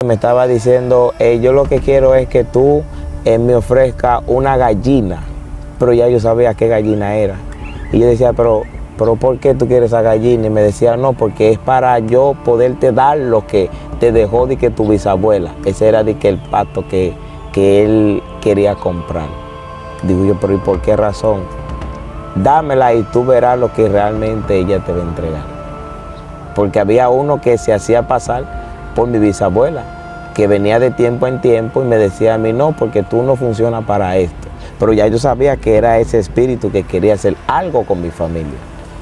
Me estaba diciendo, yo lo que quiero es que tú me ofrezcas una gallina, pero ya yo sabía qué gallina era. Y yo decía, pero ¿por qué tú quieres esa gallina? Y me decía, no, porque es para yo poderte dar lo que te dejó de que tu bisabuela. Ese era de que el pacto que él quería comprar. Digo yo, pero ¿y por qué razón? Dámela y tú verás lo que realmente ella te va a entregar. Porque había uno que se hacía pasar por mi bisabuela, que venía de tiempo en tiempo y me decía a mí, no, porque tú no funcionas para esto. Pero ya yo sabía que era ese espíritu que quería hacer algo con mi familia.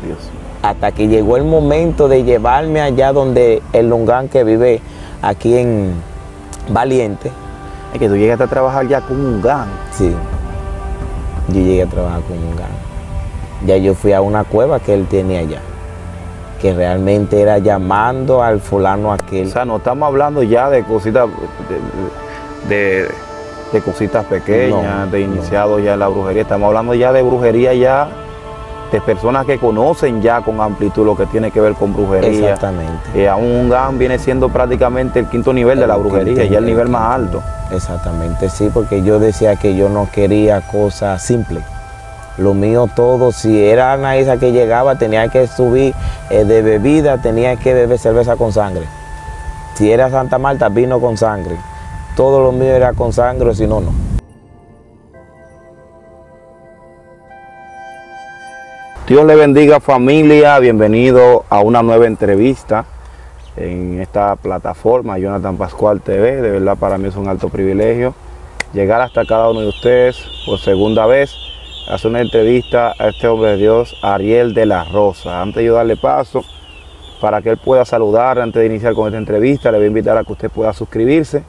Dios. Hasta que llegó el momento de llevarme allá donde el Lungán que vive aquí en Valiente. Es que tú llegaste a trabajar ya con Lungán. Sí, yo llegué a trabajar con Lungán. Ya yo fui a una cueva que él tiene allá, que realmente era llamando al fulano aquel. O sea, no estamos hablando ya de cositas de cositas pequeñas, No, de iniciados ya en la brujería. Estamos hablando ya de brujería ya, de personas que conocen ya con amplitud lo que tiene que ver con brujería. Exactamente. Aún Lungán viene siendo prácticamente el quinto nivel de la brujería, ya el nivel más alto. Exactamente, sí, porque yo decía que yo no quería cosas simples. Lo mío todo, si era una isla que llegaba, tenía que subir de bebida, tenía que beber cerveza con sangre. Si era Santa Marta, vino con sangre. Todo lo mío era con sangre, si no, no. Dios le bendiga, familia, bienvenido a una nueva entrevista en esta plataforma Jonathan Pascual TV. De verdad para mí es un alto privilegio llegar hasta cada uno de ustedes por segunda vez, hacer una entrevista a este hombre de Dios, Ariel de la Rosa. Antes de yo darle paso para que él pueda saludar, antes de iniciar con esta entrevista, le voy a invitar a que usted pueda suscribirse,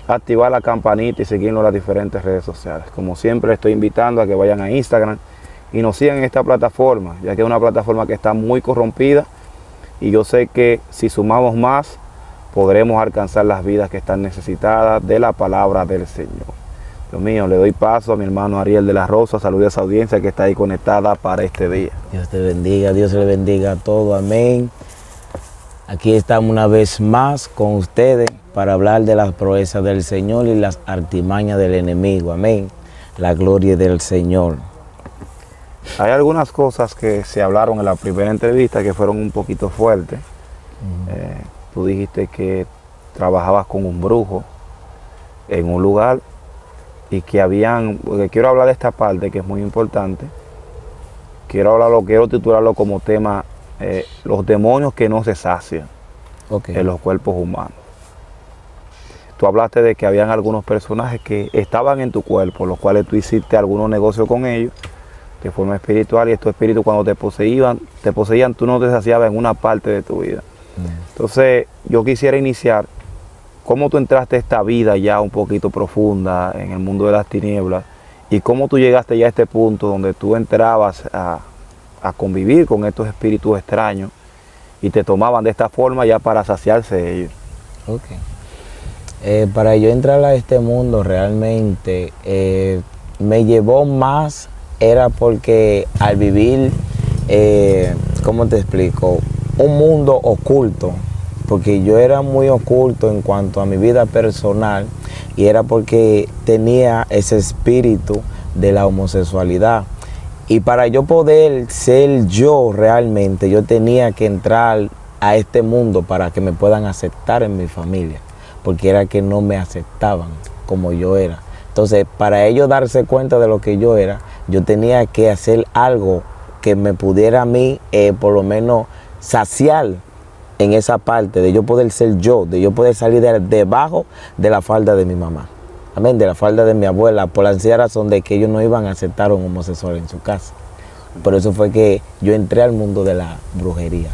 activar la campanita y seguirnos en las diferentes redes sociales. Como siempre, le estoy invitando a que vayan a Instagram y nos sigan en esta plataforma, ya que es una plataforma que está muy corrompida y yo sé que si sumamos más, podremos alcanzar las vidas que están necesitadas de la palabra del Señor. Dios mío, le doy paso a mi hermano Ariel de la Rosa. Saludos a esa audiencia que está ahí conectada para este día. Dios te bendiga, Dios le bendiga a todo, amén. Aquí estamos una vez más con ustedes para hablar de las proezas del Señor y las artimañas del enemigo, amén. La gloria del Señor. Hay algunas cosas que se hablaron en la primera entrevista que fueron un poquito fuertes. Tú dijiste que trabajabas con un brujo en un lugar y que habían, porque quiero hablar de esta parte que es muy importante. Quiero titularlo como tema, los demonios que no se sacian en los cuerpos humanos. Tú hablaste de que habían algunos personajes que estaban en tu cuerpo, los cuales tú hiciste algunos negocios con ellos de forma espiritual, y estos espíritus cuando te poseían, tú no te saciabas en una parte de tu vida. Entonces, yo quisiera iniciar, ¿cómo tú entraste a esta vida ya un poquito profunda en el mundo de las tinieblas? Y cómo tú llegaste ya a este punto donde tú entrabas a convivir con estos espíritus extraños y te tomaban de esta forma ya para saciarse de ellos. Para yo entrar a este mundo realmente me llevó más, era porque al vivir, ¿cómo te explico? Un mundo oculto, porque yo era muy oculto en cuanto a mi vida personal y era porque tenía ese espíritu de la homosexualidad. Y para yo poder ser yo realmente, yo tenía que entrar a este mundo para que me puedan aceptar en mi familia, porque era que no me aceptaban como yo era. Entonces, para ellos darse cuenta de lo que yo era, yo tenía que hacer algo que me pudiera a mí, por lo menos, saciar en esa parte de yo poder ser yo, de yo poder salir debajo de la falda de mi mamá. Amén, de la falda de mi abuela, por la sencilla razón de que ellos no iban a aceptar a un homosexual en su casa. Por eso fue que yo entré al mundo de la brujería.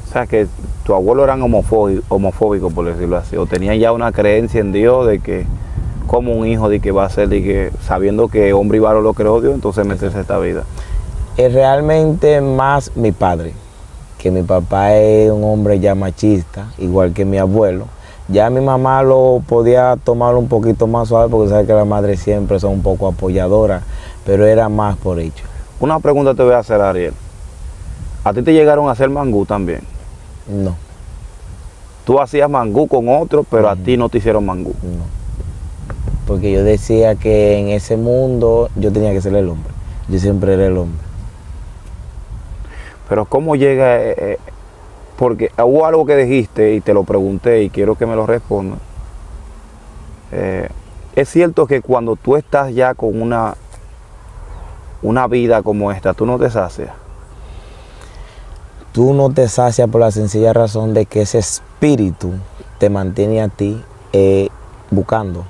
O sea, que tu abuelo eran homofóbicos, por decirlo así, o tenían ya una creencia en Dios de que como un hijo de que va a ser, de que sabiendo que hombre y varón lo creó Dios, entonces meterse a esta vida. Es realmente más mi padre, que mi papá es un hombre ya machista, igual que mi abuelo. Ya mi mamá lo podía tomar un poquito más suave porque sabe que las madres siempre son un poco apoyadoras, pero era más por hecho. Una pregunta te voy a hacer, Ariel. ¿A ti te llegaron a hacer mangú también? No. Tú hacías mangú con otro, pero a ti no te hicieron mangú. No. Porque yo decía que en ese mundo yo tenía que ser el hombre. Yo siempre era el hombre. Pero ¿cómo llega? Porque hubo algo que dijiste y te lo pregunté y quiero que me lo respondas. Es cierto que cuando tú estás ya con una vida como esta, tú no te sacias. Tú no te sacias por la sencilla razón de que ese espíritu te mantiene a ti buscando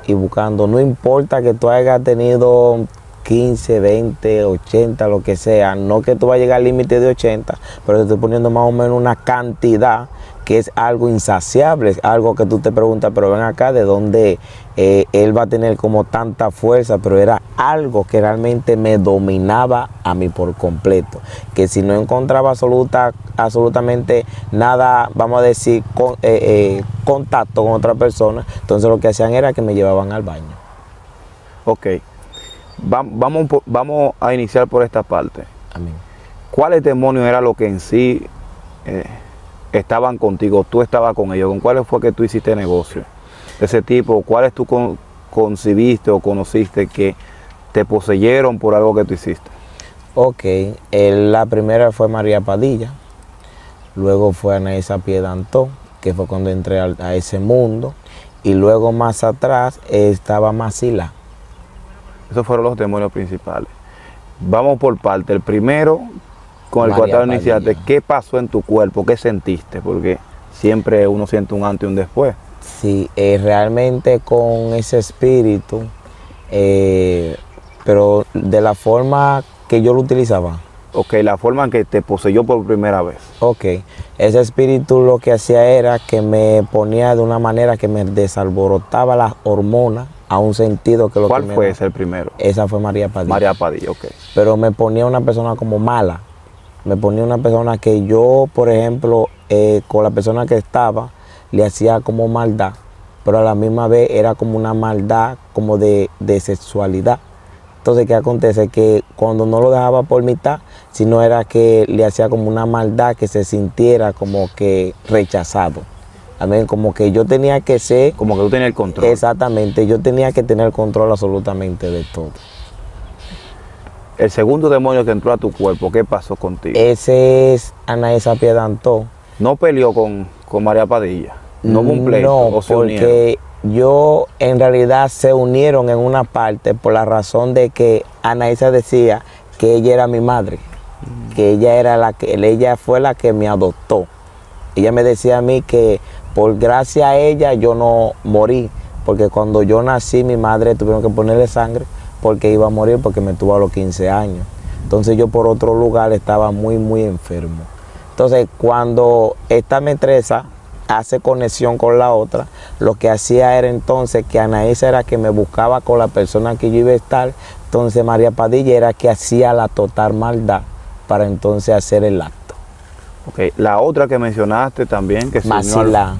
y buscando. No importa que tú hayas tenido 15, 20, 80, lo que sea. No que tú vas a llegar al límite de 80, pero te estoy poniendo más o menos una cantidad que es algo insaciable, es algo que tú te preguntas, pero ven acá, ¿de dónde él va a tener como tanta fuerza? Pero era algo que realmente me dominaba a mí por completo, que si no encontraba absolutamente nada, vamos a decir, contacto con otra persona, entonces lo que hacían era que me llevaban al baño. Ok, vamos a iniciar por esta parte. Amén. ¿Cuáles demonios era lo que en sí estaban contigo? Tú estabas con ellos. ¿Con cuáles fue que tú hiciste negocio de ese tipo? ¿Cuáles tú concibiste o conociste que te poseyeron por algo que tú hiciste? Ok, la primera fue María Padilla, luego fue Anaísa Piedantó, que fue cuando entré a ese mundo, y luego más atrás estaba Masila. Esos fueron los demonios principales. Vamos por parte. El primero, con el cual te iniciaste, ¿qué pasó en tu cuerpo? ¿Qué sentiste? Porque siempre uno siente un antes y un después. Sí, realmente con ese espíritu, pero de la forma que yo lo utilizaba. Ok, la forma en que te poseyó por primera vez. Ok, ese espíritu lo que hacía era que me ponía de una manera que me desalborotaba las hormonas a un sentido que lo que ¿Cuál fue ese el primero? Esa fue María Padilla. María Padilla, ok. Pero me ponía una persona como mala. Me ponía una persona que yo, por ejemplo, con la persona que estaba, le hacía como maldad, pero a la misma vez era como una maldad como de sexualidad. Entonces, ¿qué acontece? Que cuando no lo dejaba por mitad, sino era que le hacía como una maldad que se sintiera como que rechazado. Amén, como que yo tenía que ser... Como que tú tenías el control. Exactamente, yo tenía que tener control absolutamente de todo. El segundo demonio que entró a tu cuerpo, ¿qué pasó contigo? Ese es Anaísa Piedantó. ¿No peleó con María Padilla? ¿No hubo un pleito? No, ¿O se porque yo en realidad se unieron en una parte por la razón de que Anaísa decía que ella era mi madre, que ella fue la que me adoptó. Ella me decía a mí que por gracia a ella yo no morí, porque cuando yo nací mi madre tuvieron que ponerle sangre porque iba a morir porque me tuvo a los 15 años. Entonces yo por otro lugar estaba muy enfermo. Entonces cuando esta metresa hace conexión con la otra, lo que hacía era entonces que Anaísa era que me buscaba con la persona que yo iba a estar, entonces María Padilla era que hacía la total maldad para entonces hacer el acto. Ok, la otra que mencionaste también, que se Masila.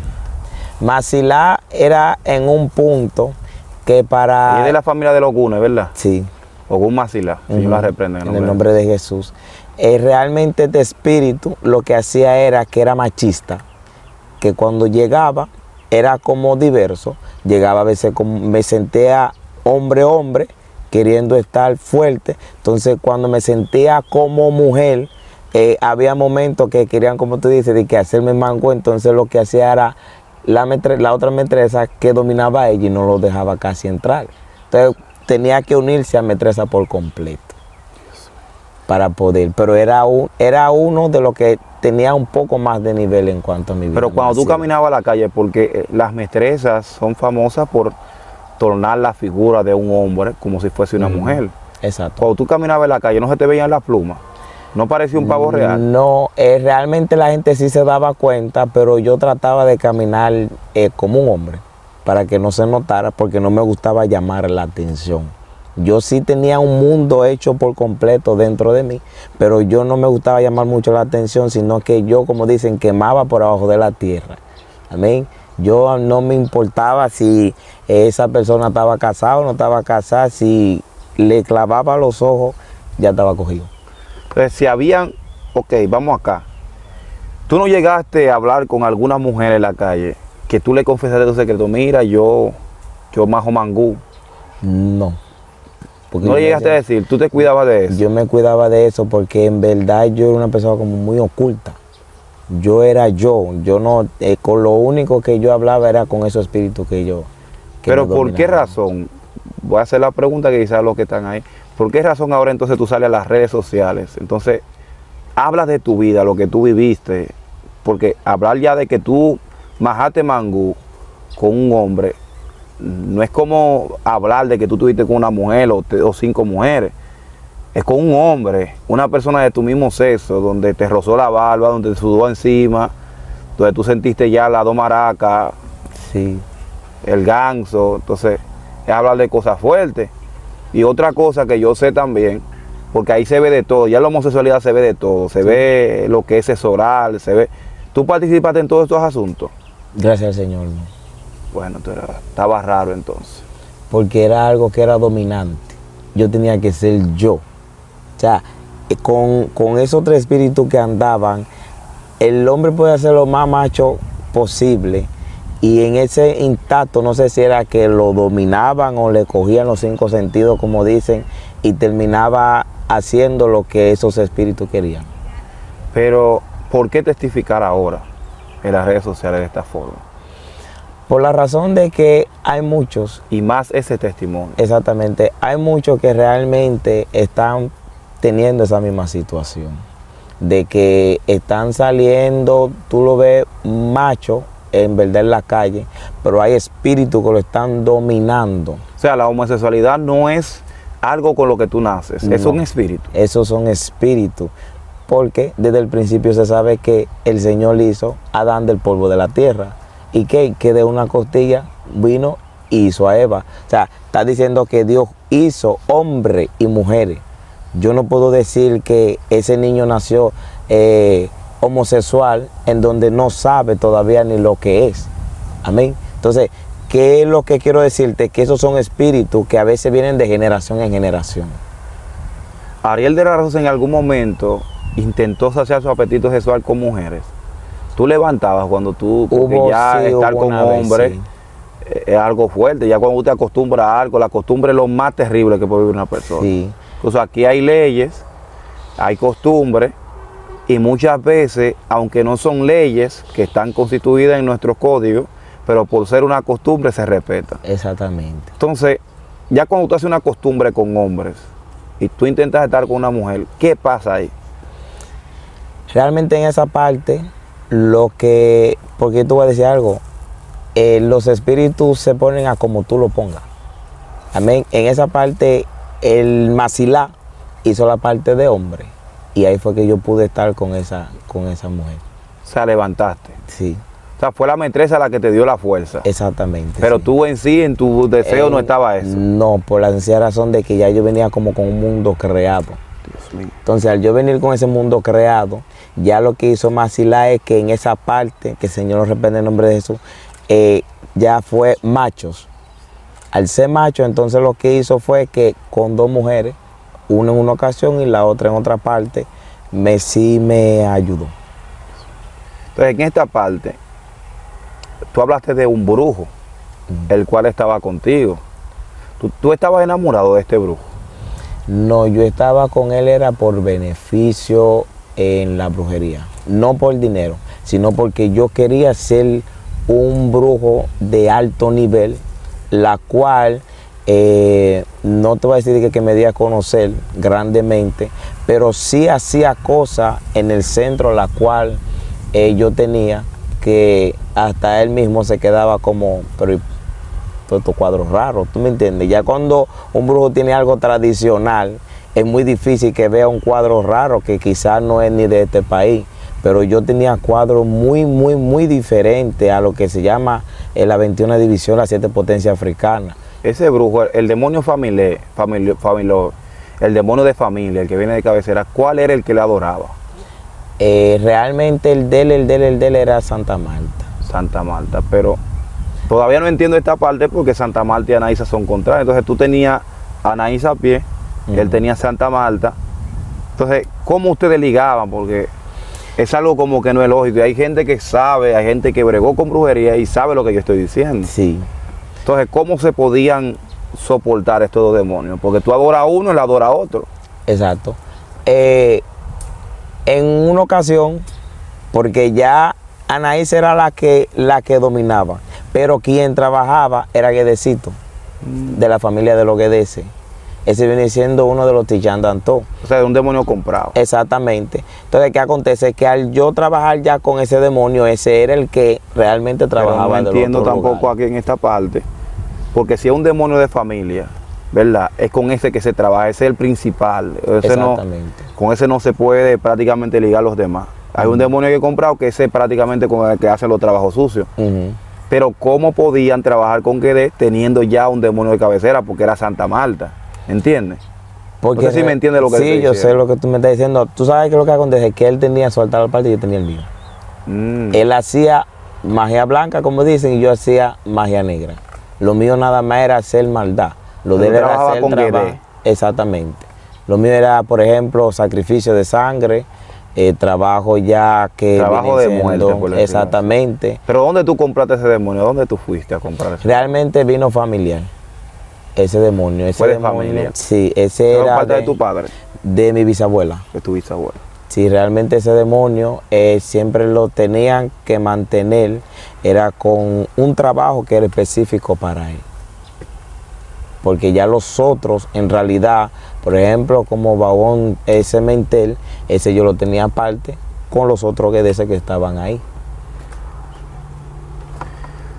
Masila era en un punto que para... Y es de la familia de los Ogunes, ¿verdad? Sí. Ogún Masila, si yo la reprendo. En el nombre de Jesús. Realmente este espíritu lo que hacía era que era machista, que cuando llegaba era como diverso, llegaba a veces como me sentía hombre, queriendo estar fuerte, entonces cuando me sentía como mujer, había momentos que querían, como tú dices, de que hacerme mango, entonces lo que hacía era la otra metresa que dominaba a ella y no lo dejaba casi entrar. Entonces tenía que unirse a metresa por completo para poder, pero era uno de los que tenía un poco más de nivel en cuanto a mi vida. Pero cuando tú caminabas a la calle, porque las metresas son famosas por tornar la figura de un hombre como si fuese una mujer. Exacto. Cuando tú caminabas en la calle, ¿no se te veían las plumas? ¿No parecía un pavo real? No, realmente la gente sí se daba cuenta, pero yo trataba de caminar como un hombre, para que no se notara, porque no me gustaba llamar la atención. Yo sí tenía un mundo hecho por completo dentro de mí, pero yo no me gustaba llamar mucho la atención, sino que yo, como dicen, quemaba por abajo de la tierra. Amén. Yo no me importaba si esa persona estaba casada o no estaba casada, si le clavaba los ojos, ya estaba cogido. Entonces, si habían, ok, vamos acá. ¿Tú no llegaste a hablar con alguna mujer en la calle que tú le confesaste tu secreto? Mira, yo majo mangú. No. Porque ¿No le llegaste a decir? ¿Tú te cuidabas de eso? Yo me cuidaba de eso porque en verdad yo era una persona como muy oculta. Yo era yo no, con lo único que yo hablaba era con esos espíritus que yo... Pero ¿por qué razón? Voy a hacer la pregunta que quizás los que están ahí. ¿Por qué razón ahora entonces tú sales a las redes sociales? Entonces, hablas de tu vida, lo que tú viviste, porque hablar ya de que tú majaste mangú con un hombre, no es como hablar de que tú estuviste con una mujer o 5 mujeres. Es con un hombre, una persona de tu mismo sexo, donde te rozó la barba, donde te sudó encima, donde tú sentiste ya las 2 maracas, Sí. el ganso. Entonces, es hablar de cosas fuertes. Y otra cosa que yo sé también, porque ahí se ve de todo, ya la homosexualidad se ve de todo, se ve lo que es sexo oral, se ve... ¿Tú participaste en todos estos asuntos? Gracias al Señor, no. Bueno, estaba raro entonces. Porque era algo que era dominante. Yo tenía que ser yo. O sea, con esos 3 espíritus que andaban, el hombre puede ser lo más macho posible. Y en ese intacto, no sé si era que lo dominaban o le cogían los 5 sentidos, como dicen, y terminaba haciendo lo que esos espíritus querían. Pero, ¿por qué testificar ahora en las redes sociales de esta forma? Por la razón de que hay muchos, Y más ese testimonio. exactamente, hay muchos que realmente están teniendo esa misma situación. De que están saliendo, tú lo ves macho, en verdad en la calle, pero hay espíritus que lo están dominando. O sea, la homosexualidad no es algo con lo que tú naces, es No. un espíritu. Esos son espíritus, porque desde el principio se sabe que el Señor hizo a Adán del polvo de la tierra y que de una costilla vino y hizo a Eva. O sea, está diciendo que Dios hizo hombre y mujeres. Yo no puedo decir que ese niño nació homosexual en donde no sabe todavía ni lo que es. Amén. Entonces, ¿qué es lo que quiero decirte? Que esos son espíritus que a veces vienen de generación en generación. Ariel de la Rosa en algún momento intentó saciar su apetito sexual con mujeres. Tú levantabas cuando tú, porque ya estar con hombres es algo fuerte, ya cuando usted acostumbra a algo, la costumbre es lo más terrible que puede vivir una persona. Sí. Entonces aquí hay leyes, hay costumbres, y muchas veces, aunque no son leyes que están constituidas en nuestros códigos, pero por ser una costumbre se respeta. Exactamente. Entonces, ya cuando tú haces una costumbre con hombres y tú intentas estar con una mujer, ¿qué pasa ahí? Realmente en esa parte, porque tú vas a decir algo, los espíritus se ponen a como tú lo pongas. Amén. En esa parte, el Macilá hizo la parte de hombre. Y ahí fue que yo pude estar con esa mujer. O sea, levantaste. Sí. O sea, fue la metresa la que te dio la fuerza. Exactamente. Pero sí. tú en sí, en tu deseo no estaba eso. No, por la sencilla razón de que ya yo venía como con un mundo creado. Dios mío. Entonces, al yo venir con ese mundo creado, ya lo que hizo Macilá es que en esa parte, que el Señor nos reprende en nombre de Jesús, ya fue machos. Al ser macho, entonces lo que hizo fue que con 2 mujeres, una en una ocasión y la otra en otra parte, sí me ayudó. Entonces, en esta parte, tú hablaste de un brujo, el cual estaba contigo. ¿Tú estabas enamorado de este brujo? No, yo estaba con él, era por beneficio en la brujería. No por dinero, sino porque yo quería ser un brujo de alto nivel, la cual... no te voy a decir que me di a conocer grandemente, pero sí hacía cosas en el centro, la cual yo tenía, que hasta él mismo se quedaba como, pero estos cuadros raros, ¿tú me entiendes? Ya cuando un brujo tiene algo tradicional, es muy difícil que vea un cuadro raro que quizás no es ni de este país, pero yo tenía cuadros muy diferentes a lo que se llama la 21 división, las 7 potencias africanas. Ese brujo, el demonio familiar, el demonio de familia, el que viene de cabecera, ¿cuál era el que le adoraba? Realmente el de él era Santa Marta. Santa Marta, pero todavía no entiendo esta parte porque Santa Marta y Anaísa son contrarias. Entonces tú tenías a Anaísa a pie, él tenía Santa Marta. Entonces, ¿cómo ustedes ligaban? Porque Es algo como que no es lógico. Y hay gente que sabe, hay gente que bregó con brujería y sabe lo que yo estoy diciendo. Sí. Entonces, ¿cómo se podían soportar estos dos demonios? Porque tú adoras a uno y le adoras a otro. Exacto. En una ocasión, porque ya Anaís era la que dominaba, pero quien trabajaba era Guedecito, de la familia de los Guedeces. Ese viene siendo uno de los Tichandantó. O sea, de un demonio comprado. Exactamente. Entonces, ¿qué acontece? Que al yo trabajar ya con ese demonio, ese era el que realmente trabajaba. Pero no entiendo tampoco aquí en esta parte, porque si es un demonio de familia, ¿verdad? Es con ese que se trabaja, ese es el principal. Ese Exactamente. Con ese no se puede prácticamente ligar los demás. Hay un demonio que he comprado que ese es prácticamente con el que hace los trabajos sucios. Pero ¿cómo podían trabajar con Guedé teniendo ya un demonio de cabecera? Porque era Santa Marta. ¿Entiendes? Porque, no sé si me entiendes lo que sí, yo sé lo que tú me estás diciendo. Tú sabes que lo que acontece, que él tenía su altar aparte y yo tenía el mío. Él hacía magia blanca, como dicen, y yo hacía magia negra. Lo mío nada más era hacer maldad. Lo de él era hacer trabajo. Exactamente. Lo mío era, por ejemplo, sacrificio de sangre, trabajo ya que... Trabajo de muerte, por exactamente. Pero ¿dónde tú compraste ese demonio? ¿Dónde tú fuiste a comprar ese? Realmente vino familiar. Ese demonio. Ese ¿Fue de demonio, familia? Sí, ese era parte de tu padre? De mi bisabuela. De tu bisabuela. Sí, realmente ese demonio siempre lo tenían que mantener, era con un trabajo que era específico para él. Porque ya los otros, en realidad, por ejemplo, como Babón Sementel, ese yo lo tenía aparte con los otros guedeces que estaban ahí.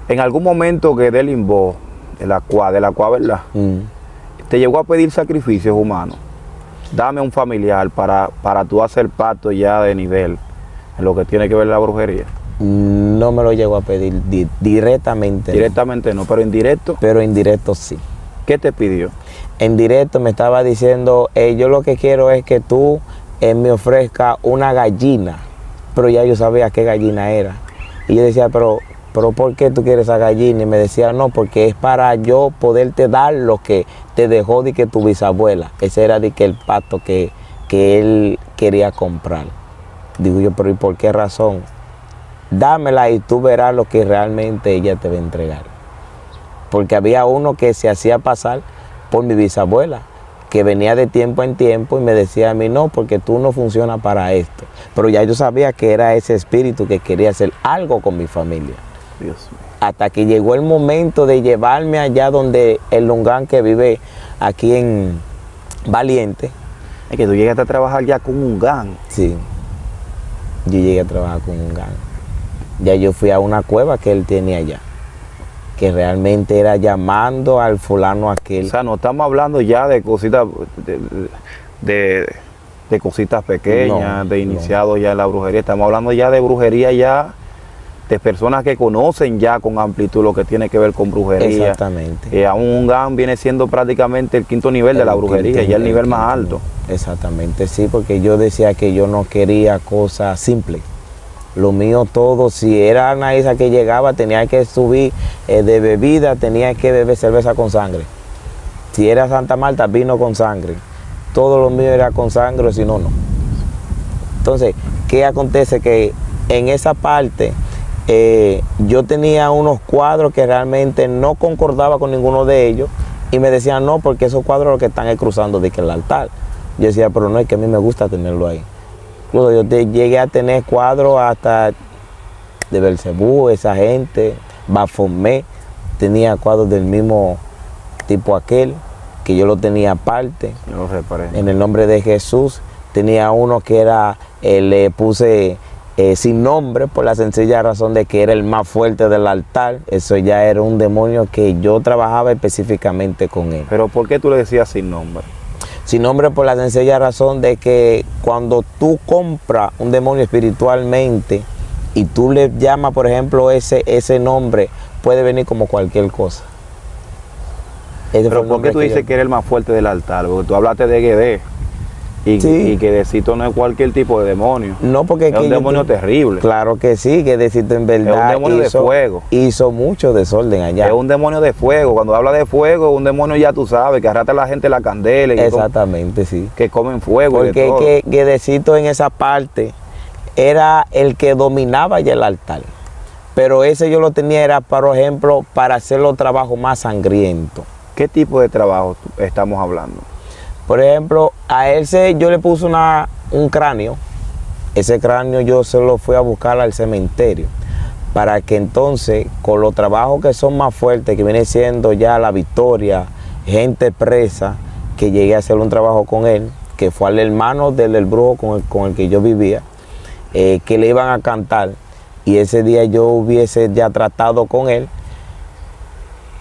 En algún momento Guedé Limbó, de la cual, ¿verdad? Te llegó a pedir sacrificios humanos. Dame un familiar para tú hacer pacto ya de nivel en lo que tiene que ver la brujería. No me lo llegó a pedir directamente. Directamente no, pero indirecto. Pero indirecto sí. ¿Qué te pidió? En directo me estaba diciendo, yo lo que quiero es que tú me ofrezcas una gallina. Pero ya yo sabía qué gallina era. Y yo decía, pero ¿por qué tú quieres esa gallina? Y me decía, no, porque es para yo poderte dar lo que te dejó de que tu bisabuela. Ese era de que el pacto que él quería comprar. Digo yo, pero ¿y por qué razón? Dámela y tú verás lo que realmente ella te va a entregar. Porque había uno que se hacía pasar por mi bisabuela, que venía de tiempo en tiempo y me decía a mí, no, porque tú no funcionas para esto. Pero ya yo sabía que era ese espíritu que quería hacer algo con mi familia. Dios mío. Hasta que llegó el momento de llevarme allá donde el Lungán que vive aquí en Valiente. Es que tú llegaste a trabajar ya con un gang. Sí, yo llegué a trabajar con un gang. Ya yo fui a una cueva que él tenía allá, que realmente era llamando al fulano aquel. O sea, no estamos hablando ya de cositas de cositas pequeñas, de iniciados ya en la brujería. Estamos hablando ya de brujería ya, de personas que conocen ya con amplitud lo que tiene que ver con brujería. Exactamente. Aún un GAN viene siendo prácticamente el quinto nivel de la brujería, ya el nivel más alto. Exactamente, sí, porque yo decía que yo no quería cosas simples. Lo mío todo, si era una isla que llegaba, tenía que subir de bebida, tenía que beber cerveza con sangre. Si era Santa Marta, vino con sangre. Todo lo mío era con sangre, si no, no. Entonces, ¿qué acontece? Que en esa parte yo tenía unos cuadros que realmente no concordaba con ninguno de ellos y me decían no, porque esos cuadros lo que están es cruzando de que el altar. Yo decía, pero no, es que a mí me gusta tenerlo ahí. Incluso yo llegué a tener cuadros hasta de Belcebú, esa gente, Bafomé, tenía cuadros del mismo tipo aquel, que yo lo tenía aparte. Yo lo reparé. En el nombre de Jesús. Tenía uno que era, le puse sin nombre por la sencilla razón de que era el más fuerte del altar. Eso ya era un demonio que yo trabajaba específicamente con él. ¿Pero por qué tú le decías sin nombre? Sin nombre por la sencilla razón de que cuando tú compras un demonio espiritualmente y tú le llamas, por ejemplo, ese nombre, puede venir como cualquier cosa. Pero ¿por qué tú dices que era el más fuerte del altar? Porque tú hablaste de Guedé y Guedecito no es cualquier tipo de demonio. No, porque es un demonio terrible. Claro que sí, Guedecito en verdad es un demonio de fuego. Hizo mucho desorden allá. Es un demonio de fuego. Cuando habla de fuego, es un demonio, ya tú sabes, que arrastra a la gente la candela. Exactamente, sí. Que comen fuego. Porque es que Guedecito en esa parte, era el que dominaba ya el altar. Pero ese yo lo tenía, era, por ejemplo, para hacer los trabajos más sangrientos. ¿Qué tipo de trabajo estamos hablando? Por ejemplo, a ese yo le puse un cráneo. Ese cráneo yo se lo fui a buscar al cementerio, para que entonces, con los trabajos que son más fuertes, que viene siendo ya la victoria, gente presa, que llegué a hacer un trabajo con él, que fue al hermano del brujo con el que yo vivía, que le iban a cantar, y ese día yo hubiese ya tratado con él,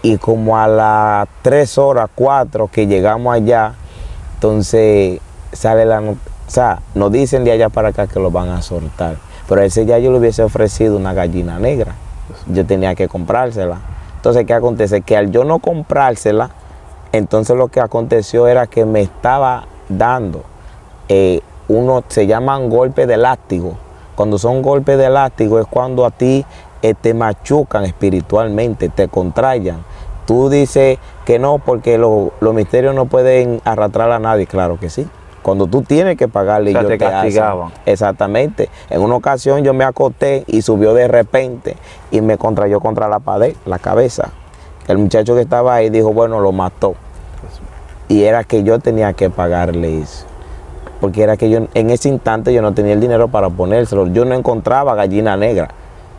y como a las 3 horas, 4 que llegamos allá, entonces sale o sea, nos dicen de allá para acá que lo van a soltar. Pero a ese ya yo le hubiese ofrecido una gallina negra. Yo tenía que comprársela. Entonces, ¿qué acontece? Que al yo no comprársela, entonces lo que aconteció era que me estaba dando, se llaman golpes de látigo. Cuando son golpes de látigo es cuando a ti te machucan espiritualmente, te contrayan. Tú dices que no, porque los misterios no pueden arrastrar a nadie. Claro que sí. Cuando tú tienes que pagarle, o sea, ellos te castigaban. Exactamente. En una ocasión yo me acosté y subió de repente y me contrayó contra la pared, la cabeza. El muchacho que estaba ahí dijo, bueno, lo mató. Y era que yo tenía que pagarle eso. Porque era que yo en ese instante yo no tenía el dinero para ponérselo. Yo no encontraba gallina negra.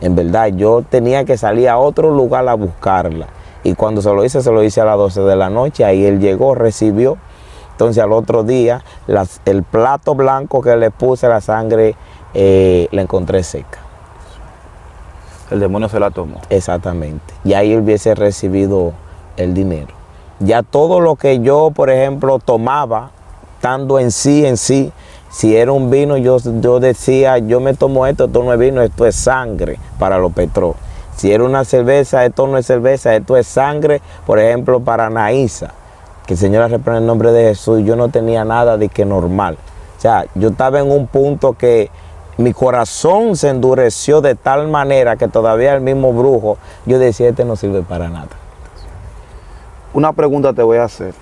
En verdad, yo tenía que salir a otro lugar a buscarla. Y cuando se lo hice a las 12 de la noche. Ahí él llegó, recibió. Entonces al otro día, el plato blanco que le puse, la sangre, la encontré seca. El demonio se la tomó. Exactamente. Y ahí él hubiese recibido el dinero. Ya todo lo que yo, por ejemplo, tomaba, estando en sí, si era un vino, yo decía, yo me tomo esto no es vino, esto es sangre para los Petro. Si era una cerveza, esto no es cerveza, esto es sangre, por ejemplo, para Naísa. Que el Señor la reprenda en el nombre de Jesús, yo no tenía nada de que normal. O sea, yo estaba en un punto que mi corazón se endureció de tal manera que todavía el mismo brujo, yo decía, este no sirve para nada. Una pregunta te voy a hacer.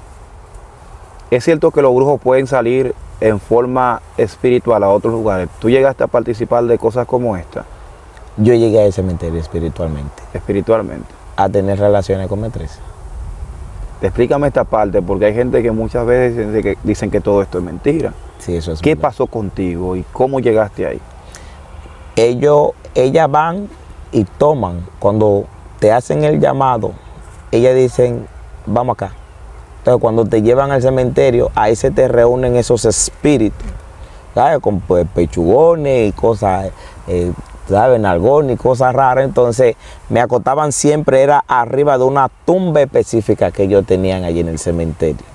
¿Es cierto que los brujos pueden salir en forma espiritual a otros lugares? ¿Tú llegaste a participar de cosas como esta? Yo llegué a ese cementerio espiritualmente. Espiritualmente. A tener relaciones con matrices. Explícame esta parte, porque hay gente que muchas veces dicen que todo esto es mentira. Sí, eso es ¿Qué verdad. pasó contigo y cómo llegaste ahí? Ellas van y toman, cuando te hacen el llamado, ellas dicen, vamos acá. Entonces cuando te llevan al cementerio, ahí se te reúnen esos espíritus, ¿sabes? Con pues, pechugones y cosas, ¿sabes? Nalgones y cosas raras. Entonces me acotaban siempre, era arriba de una tumba específica que ellos tenían allí en el cementerio.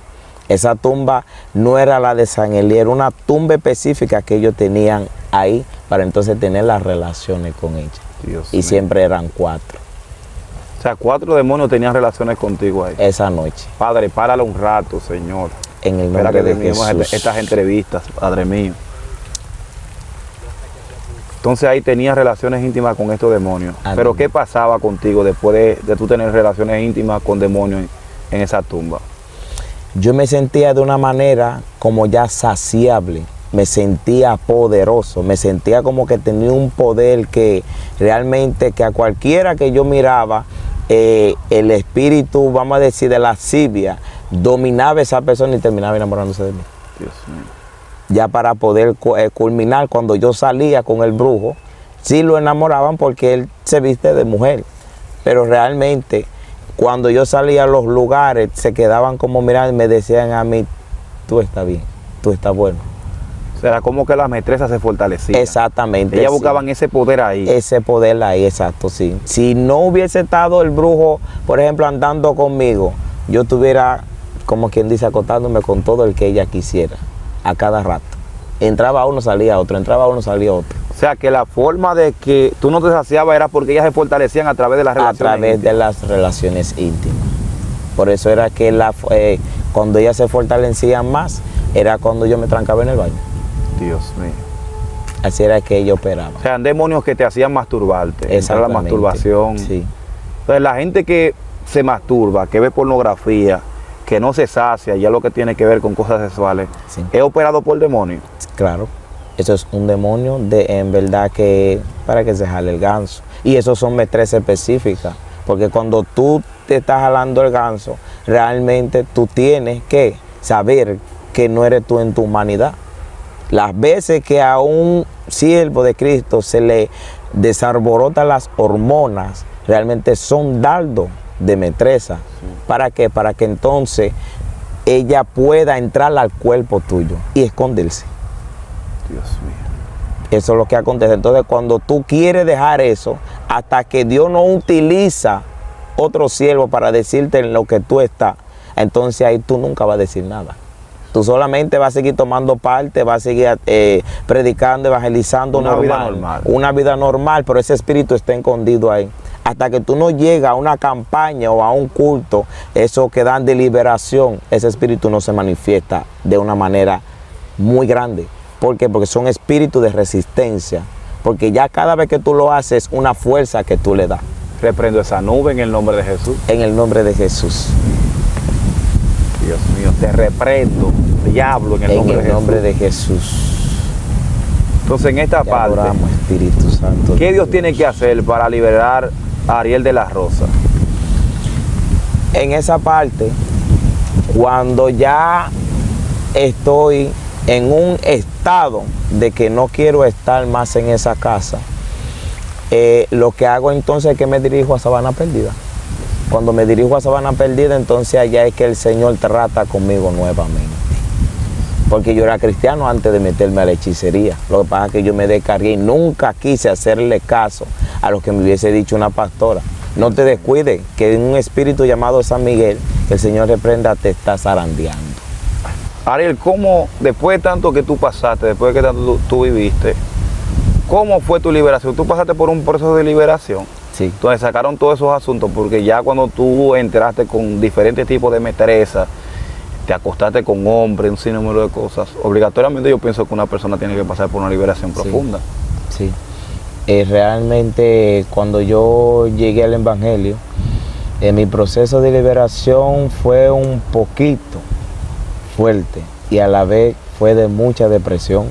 Esa tumba no era la de San Elías, era una tumba específica que ellos tenían ahí para entonces tener las relaciones con ella. Dios y mío. Siempre eran 4. O sea, 4 demonios tenían relaciones contigo ahí. Esa noche. Padre, páralo un rato, Señor. En el Espera nombre que de terminemos Jesús. estas entrevistas, Padre mío. Entonces ahí tenías relaciones íntimas con estos demonios. Amén. Pero ¿qué pasaba contigo después de tú tener relaciones íntimas con demonios en esa tumba? Yo me sentía de una manera como ya saciable, me sentía poderoso, me sentía como que tenía un poder que realmente, que a cualquiera que yo miraba, el espíritu, vamos a decir, de lascivia, dominaba a esa persona y terminaba enamorándose de mí. Dios mío. Ya para poder culminar, cuando yo salía con el brujo, sí lo enamoraban porque él se viste de mujer, pero realmente cuando yo salía a los lugares se quedaban como mirando y me decían a mí, tú estás bien, tú estás bueno. O sea, era como que la mestresa se fortalecía. Exactamente. Ellas sí. buscaban ese poder ahí. Ese poder ahí, exacto, sí. Si no hubiese estado el brujo, por ejemplo, andando conmigo, yo estuviera, como quien dice, acotándome con todo el que ella quisiera, a cada rato. Entraba uno, salía otro, entraba uno, salía otro. O sea, que la forma de que tú no te saciabas era porque ellas se fortalecían a través de las A relaciones través de íntimas. las relaciones íntimas. Por eso era que cuando ellas se fortalecían más, era cuando yo me trancaba en el baño. Dios mío. Así era que ella operaba. O sea, eran demonios que te hacían masturbarte. Entrar a la Exactamente. masturbación. Sí. Entonces, la gente que se masturba, que ve pornografía, que no se sacia, ya lo que tiene que ver con cosas sexuales, Sí. ¿es operado por demonios? Claro. Eso es un demonio en verdad que para que se jale el ganso. Y eso son metresas específicas, porque cuando tú te estás jalando el ganso, realmente tú tienes que saber que no eres tú en tu humanidad. Las veces que a un siervo de Cristo se le desarborotan las hormonas, realmente son dardos de metresa. ¿Para qué? Para que entonces ella pueda entrar al cuerpo tuyo y esconderse. Dios mío. Eso es lo que acontece. Entonces, cuando tú quieres dejar eso, hasta que Dios no utiliza otro siervo para decirte en lo que tú estás, entonces ahí tú nunca vas a decir nada. Tú solamente vas a seguir tomando parte, vas a seguir predicando, evangelizando Una vida normal. Una vida normal, pero ese espíritu está escondido ahí. Hasta que tú no llegas a una campaña o a un culto, eso que dan de liberación, ese espíritu no se manifiesta de una manera muy grande. ¿Por qué? Porque son espíritus de resistencia. Porque ya cada vez que tú lo haces, una fuerza que tú le das. Reprendo esa nube en el nombre de Jesús. En el nombre de Jesús. Dios mío, te reprendo, diablo, en el nombre de Jesús. Entonces, en esta Te parte, adoramos, Espíritu Santo. ¿qué Dios tiene que hacer para liberar a Ariel de la Rosa? En esa parte, cuando ya estoy en un estado de que no quiero estar más en esa casa, lo que hago entonces es que me dirijo a Sabana Perdida. Cuando me dirijo a Sabana Perdida, entonces allá es que el Señor trata conmigo nuevamente. Porque yo era cristiano antes de meterme a la hechicería. Lo que pasa es que yo me descargué y nunca quise hacerle caso a lo que me hubiese dicho una pastora. No te descuides, que en un espíritu llamado San Miguel, que el Señor reprenda, te está zarandeando. Ariel, ¿cómo, después de tanto que tú pasaste, después de que tanto tú viviste, cómo fue tu liberación? ¿Tú pasaste por un proceso de liberación? Sí. Entonces sacaron todos esos asuntos, porque ya cuando tú entraste con diferentes tipos de metresa, te acostaste con hombres, un sinnúmero de cosas, obligatoriamente yo pienso que una persona tiene que pasar por una liberación profunda. Sí. Realmente cuando yo llegué al Evangelio, mi proceso de liberación fue un poquito fuerte y a la vez fue de mucha depresión.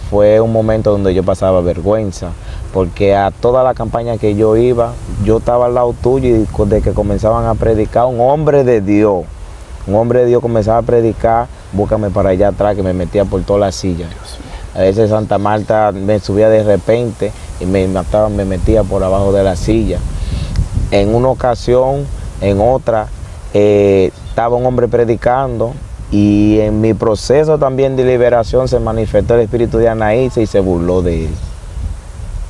Fue un momento donde yo pasaba vergüenza, porque a toda la campaña que yo iba, yo estaba al lado tuyo y de que comenzaban a predicar, un hombre de Dios comenzaba a predicar, búscame para allá atrás, que me metía por todas las sillas. A veces Santa Marta me subía de repente y me metía por abajo de la silla. En una ocasión, en otra, estaba un hombre predicando y en mi proceso también de liberación se manifestó el espíritu de Anaís y se burló de él.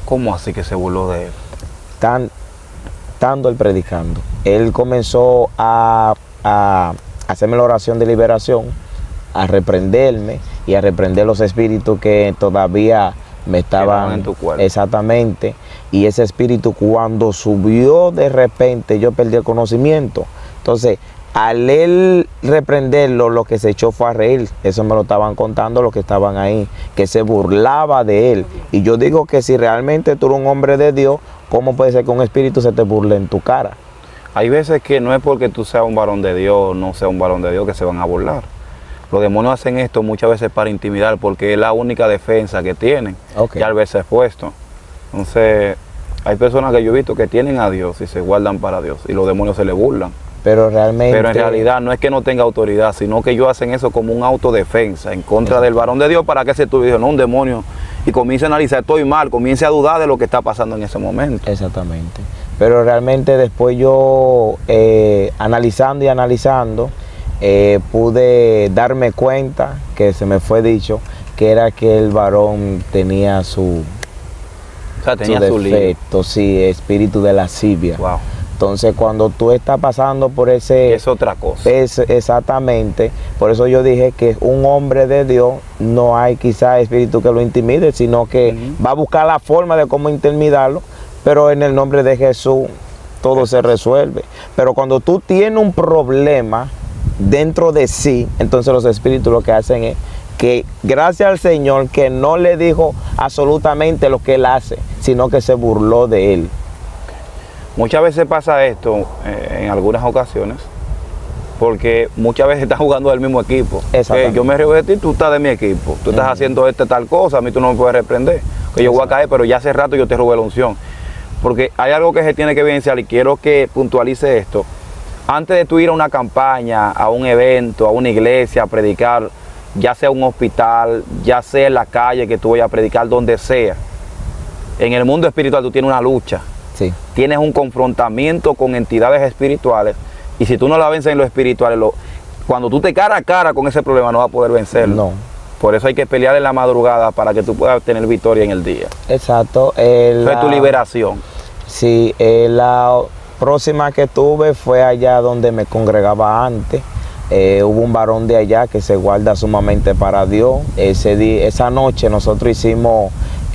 ¿Cómo así que se burló de él? Estando él predicando. Él comenzó a hacerme la oración de liberación, a reprenderme y a reprender los espíritus que todavía me estaban en tu cuerpo. Exactamente. Y ese espíritu, cuando subió de repente, yo perdí el conocimiento. Entonces, al él reprenderlo, lo que se echó fue a reír. Eso me lo estaban contando los que estaban ahí, que se burlaba de él. Y yo digo que si realmente tú eres un hombre de Dios, ¿cómo puede ser que un espíritu se te burle en tu cara? Hay veces que no es porque tú seas un varón de Dios o no seas un varón de Dios que se van a burlar. Los demonios hacen esto muchas veces para intimidar, porque es la única defensa que tienen, ya al verse expuesto. Entonces, hay personas que yo he visto que tienen a Dios y se guardan para Dios, y los demonios se le burlan. Pero realmente... Pero en realidad no es que no tenga autoridad, sino que ellos hacen eso como un autodefensa en contra del varón de Dios, para que se tuviera no un demonio y comience a analizar, estoy mal, comience a dudar de lo que está pasando en ese momento. Exactamente. Pero realmente después yo, analizando y analizando, pude darme cuenta, que se me fue dicho, que era que el varón tenía su, o sea, tenía su defecto, sí, espíritu de lascivia. Wow. Entonces, cuando tú estás pasando por ese... Es otra cosa. Exactamente. Por eso yo dije que un hombre de Dios no hay quizás espíritu que lo intimide, sino que va a buscar la forma de cómo intimidarlo, pero en el nombre de Jesús todo se resuelve. Pero cuando tú tienes un problema dentro de sí, entonces los espíritus lo que hacen es que, gracias al Señor, que no le dijo absolutamente lo que él hace, sino que se burló de él. Muchas veces pasa esto, en algunas ocasiones, Porque muchas veces están jugando del mismo equipo. Yo me río de ti, tú estás de mi equipo. Tú estás haciendo tal cosa, a mí tú no me puedes reprender. Que yo voy a caer, pero ya hace rato yo te robé la unción. Porque hay algo que se tiene que evidenciar y quiero que puntualice esto. Antes de tú ir a una campaña, a un evento, a una iglesia, a predicar, ya sea un hospital, ya sea en la calle que tú vayas a predicar, donde sea, en el mundo espiritual tú tienes una lucha. Sí. Tienes un confrontamiento con entidades espirituales. Y si tú no la vences en lo espiritual, cuando tú te cara a cara con ese problema no vas a poder vencerlo. No. Por eso hay que pelear en la madrugada para que tú puedas tener victoria en el día. Exacto. Eso es tu liberación. Sí, la próxima que tuve fue allá donde me congregaba antes. Hubo un varón de allá que se guarda sumamente para Dios. Esa noche nosotros hicimos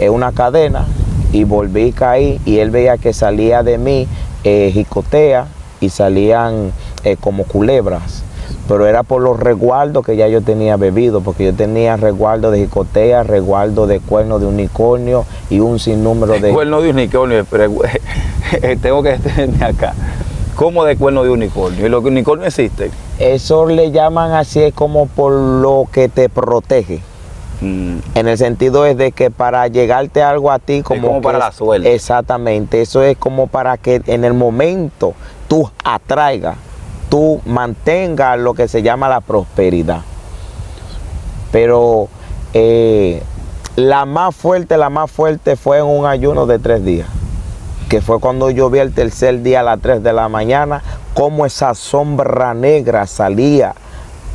una cadena y volví a caer y él veía que salía de mí jicotea y salían como culebras, pero era por los resguardos que ya yo tenía bebido, porque yo tenía resguardo de jicotea, resguardo de cuerno de unicornio y un sinnúmero de... Cuerno de unicornio, pero tengo que detenerme acá. ¿Cómo de cuerno de unicornio? ¿Y los unicornios existen? Eso le llaman así, es como por lo que te protege. En el sentido es de que para llegarte algo a ti como para la suerte. Exactamente, eso es como para que en el momento tú atraigas, tú mantengas lo que se llama la prosperidad. Pero la más fuerte fue en un ayuno de 3 días, que fue cuando yo vi el tercer día a las 3 de la mañana, cómo esa sombra negra salía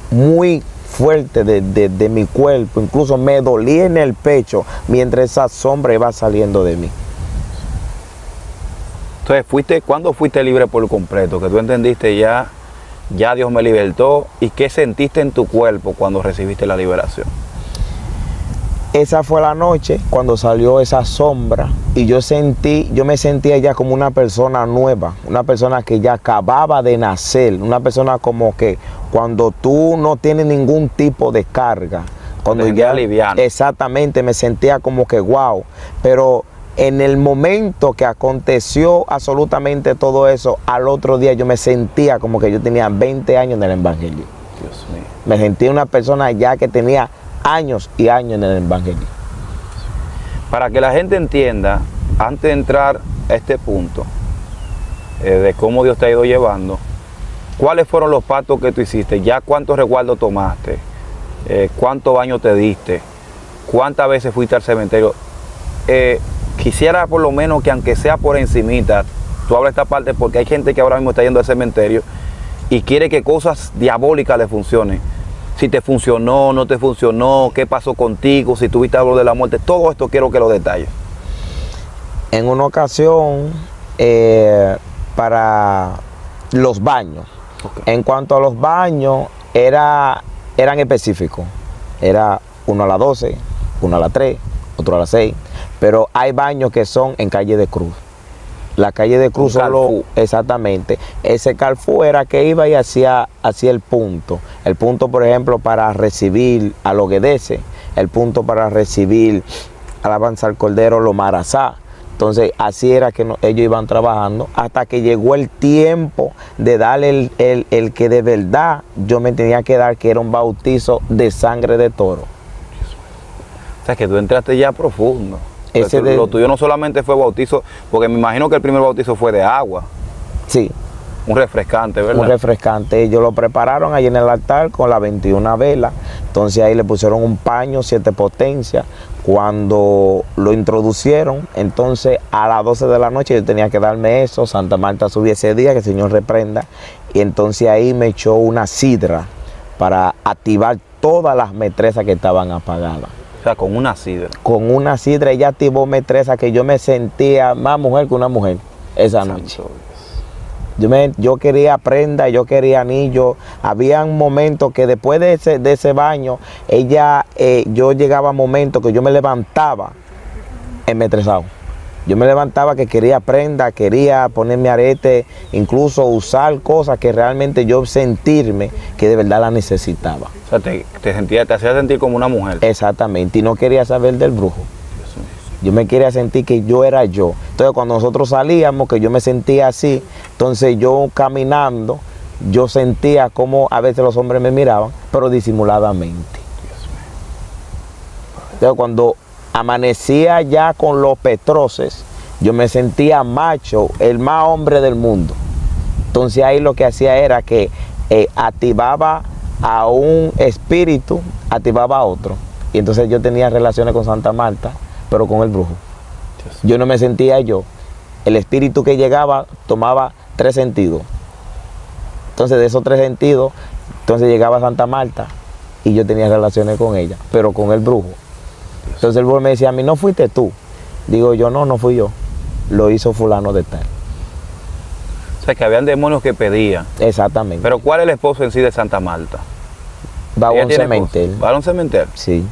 muy fuerte de mi cuerpo, incluso me dolía en el pecho mientras esa sombra iba saliendo de mí. Entonces, ¿cuándo fuiste libre por completo? Que tú entendiste ya Dios me libertó. ¿Y qué sentiste en tu cuerpo cuando recibiste la liberación? Esa fue la noche cuando salió esa sombra y yo me sentía ya como una persona nueva, una persona que ya acababa de nacer, una persona como que cuando tú no tienes ningún tipo de carga, cuando ya liviano. Exactamente, me sentía como que wow, pero en el momento que aconteció absolutamente todo eso, al otro día yo me sentía como que yo tenía 20 años en el evangelio. Dios mío. Me sentía una persona ya que tenía años y años en el evangelio. Para que la gente entienda, antes de entrar a este punto, de cómo Dios te ha ido llevando, ¿cuáles fueron los pactos que tú hiciste? ¿Ya cuántos resguardos tomaste? ¿Cuántos baños te diste? ¿Cuántas veces fuiste al cementerio? Quisiera por lo menos que aunque sea por encimita, tú hablas esta parte porque hay gente que ahora mismo está yendo al cementerio y quiere que cosas diabólicas le funcionen. Si te funcionó, no te funcionó, qué pasó contigo, si tuviste algo de la muerte, todo esto quiero que lo detalles. En una ocasión, para los baños, en cuanto a los baños, eran específicos. Era uno a las 12, uno a las 3, otro a las 6, pero hay baños que son en calle de Cruz. La calle de Cruz solo, exactamente. Ese Carrefour era que iba y hacía el punto. El punto, por ejemplo, para recibir a los guedeses, el punto para recibir alabanza al Cordero, los marazá. Entonces, así era que ellos iban trabajando hasta que llegó el tiempo de darle el que de verdad yo me tenía que dar, que era un bautizo de sangre de toro. O sea, que tú entraste ya profundo. Lo tuyo no solamente fue bautizo, porque me imagino que el primer bautizo fue de agua. Sí. Un refrescante, ¿verdad? Un refrescante. Ellos lo prepararon allí en el altar con las 21 velas. Entonces ahí le pusieron un paño, 7 potencias. Cuando lo introducieron, entonces a las 12 de la noche yo tenía que darme eso. Santa Marta subió ese día, que el Señor reprenda. Y entonces ahí me echó una sidra para activar todas las metresas que estaban apagadas. O sea, con una sidra. Con una sidra ella activó metresa que yo me sentía más mujer que una mujer esa noche. Yo quería prenda, yo quería anillo. Había un momento que después de ese baño, yo llegaba a momentos que yo me levantaba enmetresado. Yo me levantaba que quería prenda, quería ponerme arete, incluso usar cosas que realmente yo sentirme que de verdad la necesitaba. O sea, te hacía sentir como una mujer. Exactamente, y no quería saber del brujo. Yo me quería sentir que yo era yo. Entonces cuando nosotros salíamos, que yo me sentía así, entonces yo caminando, yo sentía como a veces los hombres me miraban, pero disimuladamente. Entonces, cuando amanecía ya con los petroces, yo me sentía macho, el más hombre del mundo. Entonces ahí lo que hacía era que activaba a un espíritu, activaba a otro. Y entonces yo tenía relaciones con Santa Marta, pero con el brujo. Yo no me sentía yo. El espíritu que llegaba tomaba 3 sentidos. Entonces de esos 3 sentidos, entonces llegaba Santa Marta y yo tenía relaciones con ella, pero con el brujo. Entonces el brujo me decía a mí, ¿no fuiste tú? Digo yo, no fui yo. Lo hizo fulano de tal. O sea, que habían demonios que pedían. Exactamente. Pero ¿cuál es el esposo en sí de Santa Marta? Barón Cementel. ¿Barón Cementel? Sí.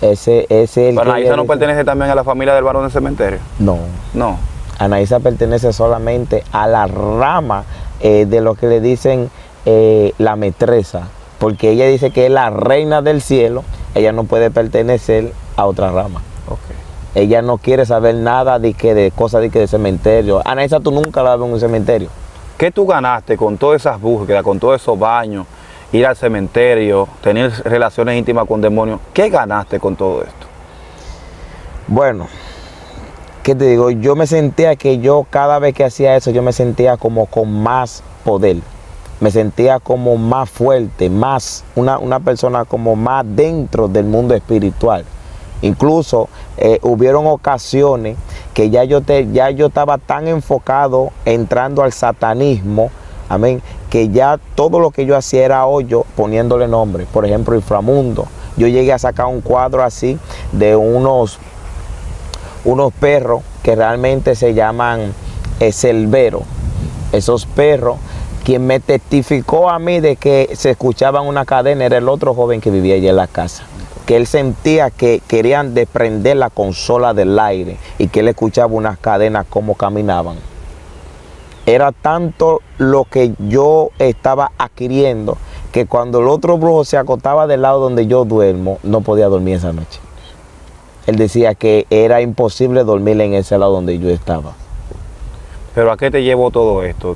Ese es el ¿Pero Anaísa no pertenece también a la familia del Barón del Cementerio? No. No. Anaísa pertenece solamente a la rama de lo que le dicen la metresa, porque ella dice que es la reina del cielo, ella no puede pertenecer a otra rama. Okay. Ella no quiere saber nada de cosas de cementerio. Anaísa, tú nunca la ves en un cementerio. ¿Qué tú ganaste con todas esas búsquedas, con todos esos baños, ir al cementerio, tener relaciones íntimas con demonios? ¿Qué ganaste con todo esto? Bueno, ¿qué te digo? Yo me sentía que yo cada vez que hacía eso, yo me sentía como con más poder. Me sentía como más fuerte, más una persona como más dentro del mundo espiritual. Incluso hubieron ocasiones que ya yo estaba tan enfocado entrando al satanismo, amén, que ya todo lo que yo hacía era hoyo poniéndole nombre. Por ejemplo, inframundo. Yo llegué a sacar un cuadro así de unos perros que realmente se llaman Cerbero. Esos perros, quien me testificó a mí de que se escuchaban una cadena era el otro joven que vivía allí en la casa. Que él sentía que querían desprender la consola del aire y que él escuchaba unas cadenas como caminaban. Era tanto lo que yo estaba adquiriendo que cuando el otro brujo se acostaba del lado donde yo duermo, no podía dormir esa noche. Él decía que era imposible dormir en ese lado donde yo estaba. ¿Pero a qué te llevó todo esto?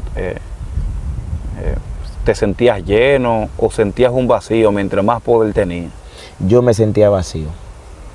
¿Te sentías lleno o sentías un vacío mientras más poder tenías? Yo me sentía vacío,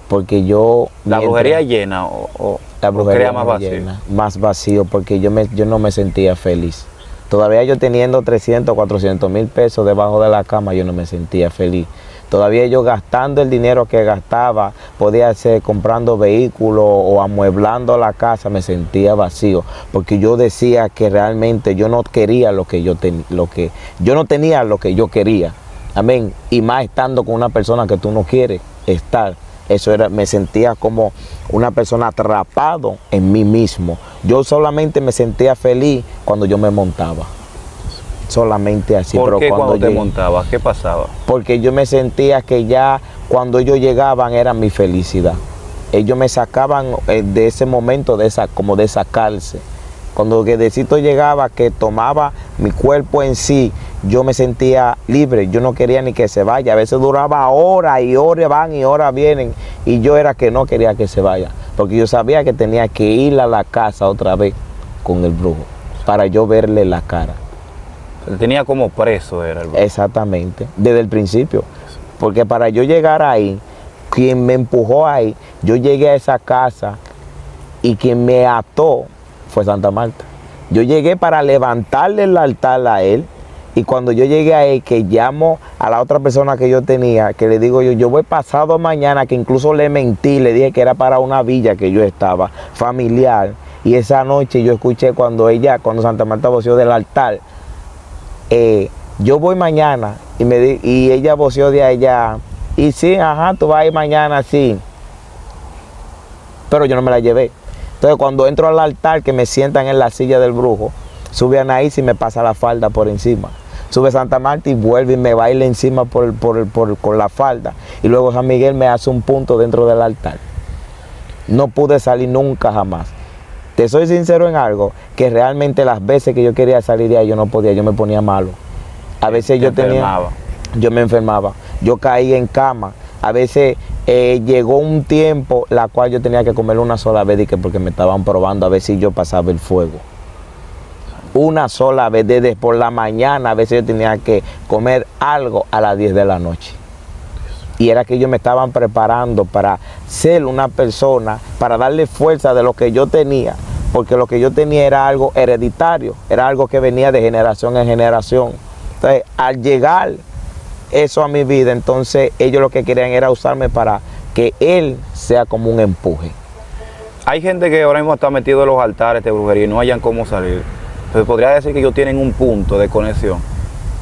porque yo... ¿La brujería llena o la brujería más vacío? Llena, más vacío, porque yo no me sentía feliz. Todavía yo teniendo 300, 400 mil pesos debajo de la cama, yo no me sentía feliz. Todavía yo gastando el dinero que gastaba, podía ser comprando vehículos o amueblando la casa, me sentía vacío, porque yo decía que realmente yo no quería yo no tenía lo que yo quería. Amén. Y más estando con una persona que tú no quieres estar. Eso era, me sentía como una persona atrapado en mí mismo. Yo solamente me sentía feliz cuando yo me montaba. Solamente así. ¿Por qué cuando te montabas? ¿Qué pasaba? Porque yo me sentía que ya cuando ellos llegaban era mi felicidad. Ellos me sacaban de ese momento, como de esa cárcel. Cuando el Guedecito llegaba, que tomaba mi cuerpo en sí, yo me sentía libre, yo no quería ni que se vaya. A veces duraba horas y horas van y horas vienen, y yo era que no quería que se vaya, porque yo sabía que tenía que ir a la casa otra vez con el brujo, para yo verle la cara. Tenía como preso, era el brujo. Exactamente, desde el principio, porque para yo llegar ahí, quien me empujó ahí, yo llegué a esa casa y quien me ató fue Santa Marta. Yo llegué para levantarle el altar a él, y cuando yo llegué a él, que llamo a la otra persona que yo tenía, que le digo yo voy pasado mañana, que incluso le mentí, le dije que era para una villa que yo estaba, familiar, y esa noche yo escuché cuando Santa Marta voció del altar, yo voy mañana, y ella voció de allá, y sí, ajá, tú vas a ir mañana, sí, pero yo no me la llevé. Entonces cuando entro al altar, que me sientan en la silla del brujo, sube Anaís y me pasa la falda por encima. Sube Santa Marta y vuelve y me baila encima con la falda. Y luego San Miguel me hace un punto dentro del altar. No pude salir nunca jamás. Te soy sincero en algo, que realmente las veces que yo quería salir de ahí yo no podía, yo me ponía malo. A veces yo me enfermaba, yo caía en cama. A veces llegó un tiempo la cual yo tenía que comer una sola vez porque me estaban probando a ver si yo pasaba el fuego. una sola vez, desde por la mañana, a veces yo tenía que comer algo a las 10 de la noche. Y era que ellos me estaban preparando para ser una persona, para darle fuerza de lo que yo tenía, porque lo que yo tenía era algo hereditario, era algo que venía de generación en generación. Entonces, al llegar eso a mi vida, entonces ellos lo que querían era usarme para que él sea como un empuje. Hay gente que ahora mismo está metido en los altares de brujería y no hayan cómo salir. Entonces podría decir que ellos tienen un punto de conexión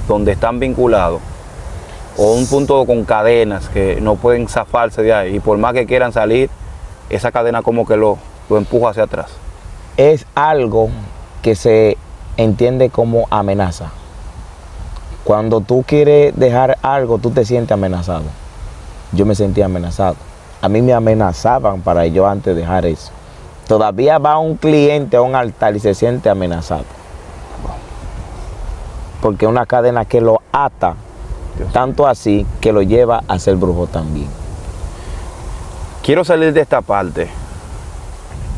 donde están vinculados, o un punto con cadenas que no pueden zafarse de ahí, y por más que quieran salir, esa cadena como que lo empuja hacia atrás. Es algo que se entiende como amenaza. Cuando tú quieres dejar algo, tú te sientes amenazado. Yo me sentía amenazado. A mí me amenazaban para yo antes de dejar eso. Todavía va un cliente a un altar y se siente amenazado. Porque es una cadena que lo ata, tanto así que lo lleva a ser brujo también. Quiero salir de esta parte,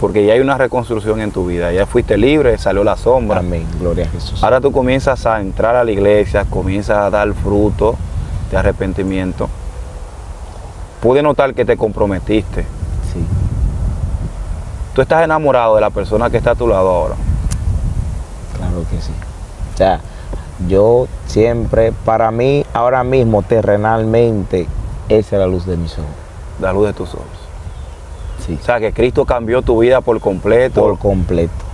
porque ya hay una reconstrucción en tu vida. Ya fuiste libre, salió la sombra. Amén, gloria a Jesús. Ahora tú comienzas a entrar a la iglesia, comienzas a dar fruto de arrepentimiento. Pude notar que te comprometiste. Sí. ¿Tú estás enamorado de la persona que está a tu lado ahora? Claro que sí. O sea, yo siempre, para mí, ahora mismo, terrenalmente, esa es la luz de mis ojos. La luz de tus ojos. Sí. O sea, que Cristo cambió tu vida por completo. Por completo.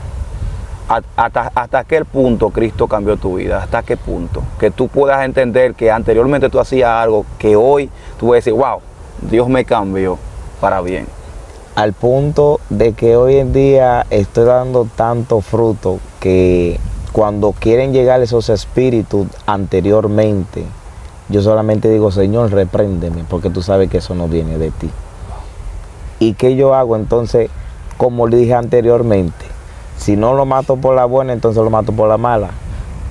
¿Hasta qué punto Cristo cambió tu vida? ¿Hasta qué punto? Que tú puedas entender que anteriormente tú hacías algo que hoy tú vas a decir, wow, Dios me cambió para bien. Al punto de que hoy en día estoy dando tanto fruto que cuando quieren llegar esos espíritus anteriormente, yo solamente digo, Señor, repréndeme, porque tú sabes que eso no viene de ti. ¿Y qué yo hago? Entonces, como le dije anteriormente, si no lo mato por la buena, entonces lo mato por la mala.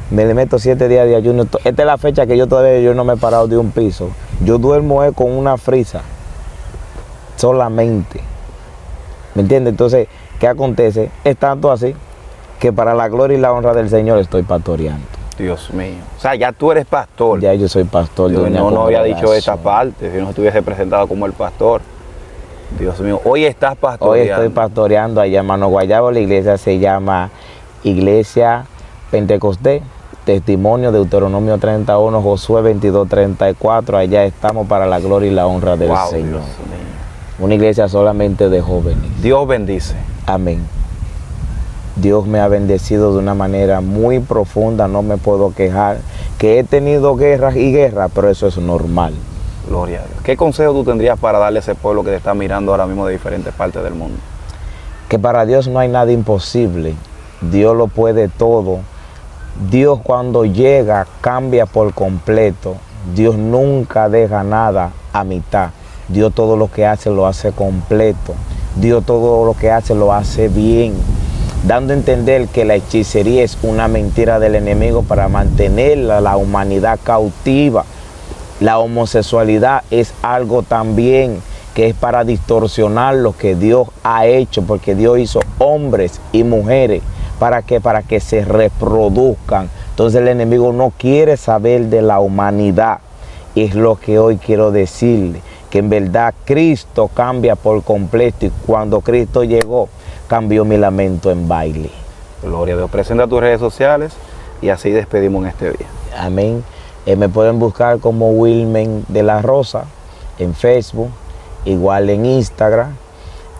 Me le meto 7 días de ayuno. Esta es la fecha que yo todavía no me he parado de un piso. Yo duermo con una frisa, solamente. ¿Me entiendes? Entonces, ¿qué acontece? Es tanto así que para la gloria y la honra del Señor estoy pastoreando. Dios mío. O sea, ya tú eres pastor. Ya yo soy pastor. Yo no había dicho esta parte, si no estuviese presentado como el pastor. Dios mío, hoy estás pastoreando. Hoy estoy pastoreando allá en Mano Guayabo. La iglesia se llama Iglesia Pentecostés, Testimonio, Deuteronomio 31, Josué 22, 34. Allá estamos para la gloria y la honra del Señor. Dios mío. Una iglesia solamente de jóvenes. Dios bendice. Amén. Dios me ha bendecido de una manera muy profunda, no me puedo quejar. Que he tenido guerras y guerras, pero eso es normal. Gloria a Dios. ¿Qué consejo tú tendrías para darle a ese pueblo que te está mirando ahora mismo de diferentes partes del mundo? Que para Dios no hay nada imposible. Dios lo puede todo. Dios cuando llega cambia por completo. Dios nunca deja nada a mitad. Dios todo lo que hace lo hace completo. Dios todo lo que hace lo hace bien. Dando a entender que la hechicería es una mentira del enemigo para mantener la humanidad cautiva. La homosexualidad es algo también que es para distorsionar lo que Dios ha hecho, porque Dios hizo hombres y mujeres para que se reproduzcan. Entonces el enemigo no quiere saber de la humanidad. Y es lo que hoy quiero decirle, que en verdad Cristo cambia por completo, y cuando Cristo llegó, cambió mi lamento en baile. Gloria a Dios. Presenta tus redes sociales y así despedimos en este día. Amén. Me pueden buscar como Wilmen de la Rosa en Facebook, igual en Instagram.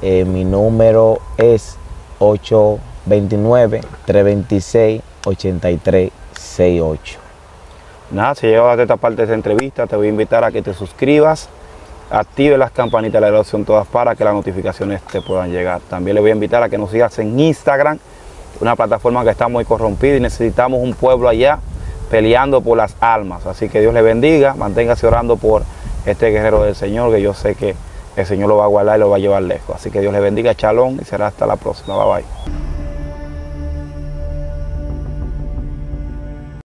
Mi número es 829-326-8368. Nada, si llegas a esta parte de esta entrevista, te voy a invitar a que te suscribas, active las campanitas de la oración todas para que las notificaciones te puedan llegar. También le voy a invitar a que nos sigas en Instagram, una plataforma que está muy corrompida y necesitamos un pueblo allá peleando por las almas. Así que Dios le bendiga, manténgase orando por este guerrero del Señor, que yo sé que el Señor lo va a guardar y lo va a llevar lejos. Así que Dios le bendiga, shalom, y será hasta la próxima. Bye bye.